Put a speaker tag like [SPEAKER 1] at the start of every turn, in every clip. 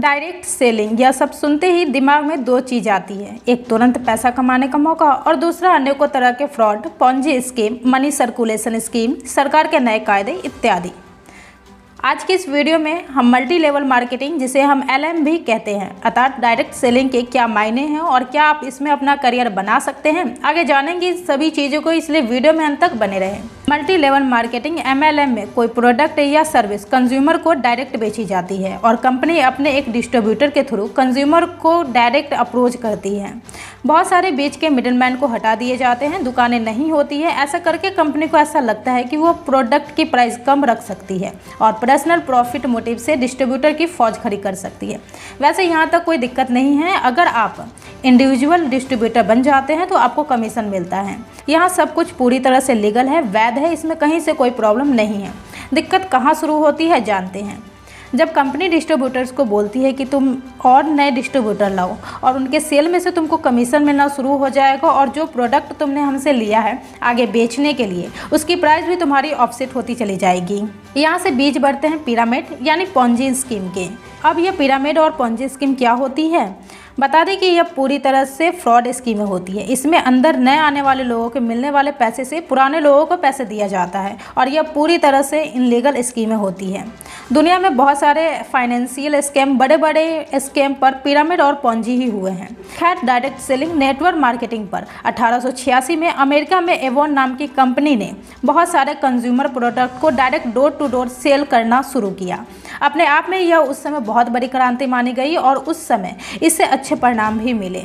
[SPEAKER 1] Direct selling, यह सब सुनते ही दिमाग में दो चीज़ आती है, एक तुरंत पैसा कमाने का मौका और दूसरा अनेकों तरह के fraud, Ponzi scheme, money circulation scheme, सरकार के नए कायदे इत्यादि। आज की इस वीडियो में हम मल्टी लेवल मार्केटिंग, जिसे हम LM भी कहते हैं, अर्थात डायरेक्ट सेलिंग के क्या मायने हैं और क्या आप इसमें अपना करियर बना सकते हैं, आगे जानेंगे सभी चीज़ों को, इसलिए वीडियो में अंत तक बने रहें। मल्टी लेवल मार्केटिंग MLM में कोई प्रोडक्ट या सर्विस कंज्यूमर को डायरेक्ट बेची जाती है और कंपनी अपने एक डिस्ट्रीब्यूटर के थ्रू कंज्यूमर को डायरेक्ट अप्रोच करती है। बहुत सारे बीच के मिडलमैन को हटा दिए जाते हैं, दुकानें नहीं होती है। ऐसा करके कंपनी को ऐसा लगता है कि वो प्रोडक्ट की प्राइस कम रख सकती है और पर्सनल प्रॉफिट मोटिव से डिस्ट्रीब्यूटर की फौज खड़ी कर सकती है। वैसे यहाँ तक कोई दिक्कत नहीं है, अगर आप इंडिविजुअल डिस्ट्रीब्यूटर बन जाते हैं तो आपको कमीशन मिलता है। यहाँ सब कुछ पूरी तरह से लीगल है, वैध है, इसमें कहीं से कोई प्रॉब्लम नहीं है। दिक्कत कहाँ शुरू होती है जानते हैं। जब कंपनी डिस्ट्रीब्यूटर्स को बोलती है कि तुम और नए डिस्ट्रीब्यूटर लाओ और उनके सेल में से तुमको कमीशन मिलना शुरू हो जाएगा और जो प्रोडक्ट तुमने हमसे लिया है आगे बेचने के लिए, उसकी प्राइस भी तुम्हारी ऑफसेट होती चली जाएगी। यहाँ से बीज बढ़ते हैं पिरामिड यानी पॉन्जी स्कीम के। अब यह पिरामिड और पॉन्जी स्कीम क्या होती है, बता दें कि यह पूरी तरह से फ्रॉड स्कीमें होती है। इसमें अंदर नए आने वाले लोगों को मिलने वाले पैसे से पुराने लोगों को पैसे दिया जाता है और यह पूरी तरह से इनलीगल स्कीमें होती हैं। दुनिया में बहुत सारे फाइनेंशियल स्कैम, बड़े बड़े स्कैम पर पिरामिड और पॉन्जी ही हुए हैं। खैर, डायरेक्ट सेलिंग नेटवर्क मार्केटिंग पर 1886 में अमेरिका में एवॉन नाम की कंपनी ने बहुत सारे कंज्यूमर प्रोडक्ट को direct door to door sale करना शुरू किया। अपने आप में यह उस समय बहुत बड़ी क्रांति मानी गई और उस समय इससे अच्छे परिणाम भी मिले।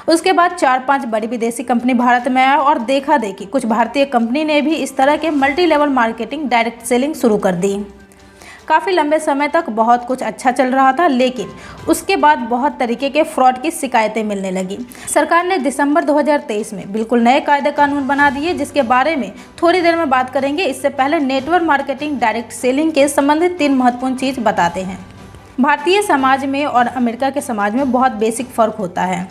[SPEAKER 1] उसके बाद 4-5 बड़ी विदेशी कंपनी भारत में आए और देखा देखी कुछ भारतीय कंपनी ने भी इस तरह के multi level marketing direct selling शुरू कर दी। काफ़ी लंबे समय तक बहुत कुछ अच्छा चल रहा था, लेकिन उसके बाद बहुत तरीके के फ्रॉड की शिकायतें मिलने लगी। सरकार ने दिसंबर 2023 में बिल्कुल नए कायदे कानून बना दिए, जिसके बारे में थोड़ी देर में बात करेंगे। इससे पहले नेटवर्क मार्केटिंग डायरेक्ट सेलिंग के संबंधित 3 महत्वपूर्ण चीज़ बताते हैं। भारतीय समाज में और अमेरिका के समाज में बहुत बेसिक फ़र्क होता है।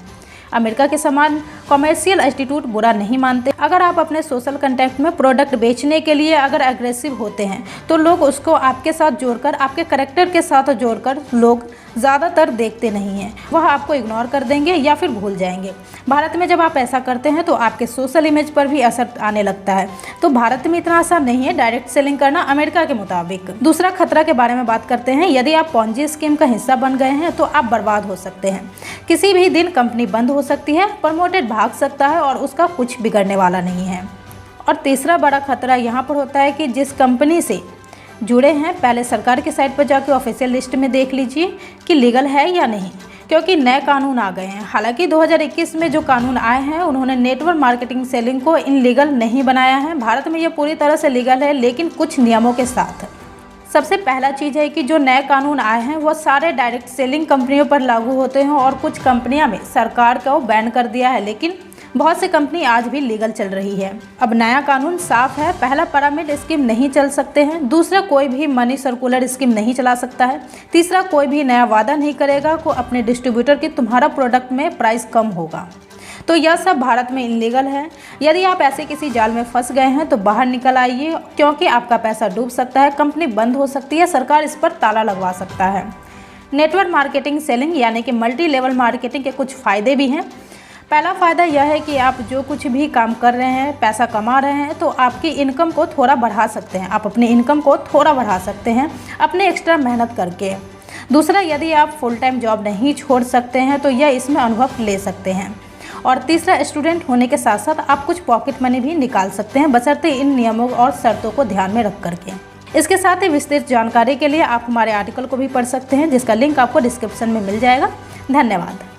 [SPEAKER 1] अमेरिका के समाज कॉमर्शियल एटीट्यूड बुरा नहीं मानते। अगर आप अपने सोशल कंटेक्ट में प्रोडक्ट बेचने के लिए अगर एग्रेसिव होते हैं तो लोग उसको आपके साथ जोड़कर, आपके करेक्टर के साथ जोड़कर लोग ज़्यादातर देखते नहीं हैं, वह आपको इग्नोर कर देंगे या फिर भूल जाएंगे। भारत में जब आप ऐसा करते हैं तो आपके सोशल इमेज पर भी असर आने लगता है। तो भारत में इतना आसान नहीं है डायरेक्ट सेलिंग करना अमेरिका के मुताबिक। दूसरा खतरा के बारे में बात करते हैं। यदि आप पॉन्जी स्कीम का हिस्सा बन गए हैं तो आप बर्बाद हो सकते हैं। किसी भी दिन कंपनी बंद हो सकती है, प्रमोटेड भाग सकता है और उसका कुछ बिगड़ने वाला नहीं है। और तीसरा बड़ा खतरा यहाँ पर होता है कि जिस कंपनी से जुड़े हैं, पहले सरकार की साइट पर जाकर ऑफिशियल लिस्ट में देख लीजिए कि लीगल है या नहीं, क्योंकि नए कानून आ गए हैं। हालांकि 2021 में जो कानून आए हैं उन्होंने नेटवर्क मार्केटिंग सेलिंग को इनलीगल नहीं बनाया है। भारत में ये पूरी तरह से लीगल है, लेकिन कुछ नियमों के साथ। सबसे पहला चीज़ है कि जो नए कानून आए हैं वो सारे डायरेक्ट सेलिंग कंपनियों पर लागू होते हैं और कुछ कंपनियां में सरकार को बैन कर दिया है, लेकिन बहुत सी कंपनी आज भी लीगल चल रही है। अब नया कानून साफ है। पहला, पिरामिड स्कीम नहीं चल सकते हैं। दूसरा, कोई भी मनी सर्कुलर स्कीम नहीं चला सकता है। तीसरा, कोई भी नया वादा नहीं करेगा को अपने डिस्ट्रीब्यूटर की तुम्हारा प्रोडक्ट में प्राइस कम होगा। तो यह सब भारत में इनलीगल है। यदि आप ऐसे किसी जाल में फंस गए हैं तो बाहर निकल आइए, क्योंकि आपका पैसा डूब सकता है, कंपनी बंद हो सकती है, सरकार इस पर ताला लगवा सकता है। नेटवर्क मार्केटिंग सेलिंग यानी कि मल्टी लेवल मार्केटिंग के कुछ फ़ायदे भी हैं। पहला फ़ायदा यह है कि आप जो कुछ भी काम कर रहे हैं, पैसा कमा रहे हैं, तो आपकी इनकम को थोड़ा बढ़ा सकते हैं। आप अपनी इनकम को थोड़ा बढ़ा सकते हैं अपने एक्स्ट्रा मेहनत करके। दूसरा, यदि आप फुल टाइम जॉब नहीं छोड़ सकते हैं तो यह इसमें अनुभव ले सकते हैं। और तीसरा, स्टूडेंट होने के साथ साथ आप कुछ पॉकेट मनी भी निकाल सकते हैं, बशर्ते इन नियमों और शर्तों को ध्यान में रख करके। इसके साथ ही विस्तृत जानकारी के लिए आप हमारे आर्टिकल को भी पढ़ सकते हैं, जिसका लिंक आपको डिस्क्रिप्शन में मिल जाएगा। धन्यवाद।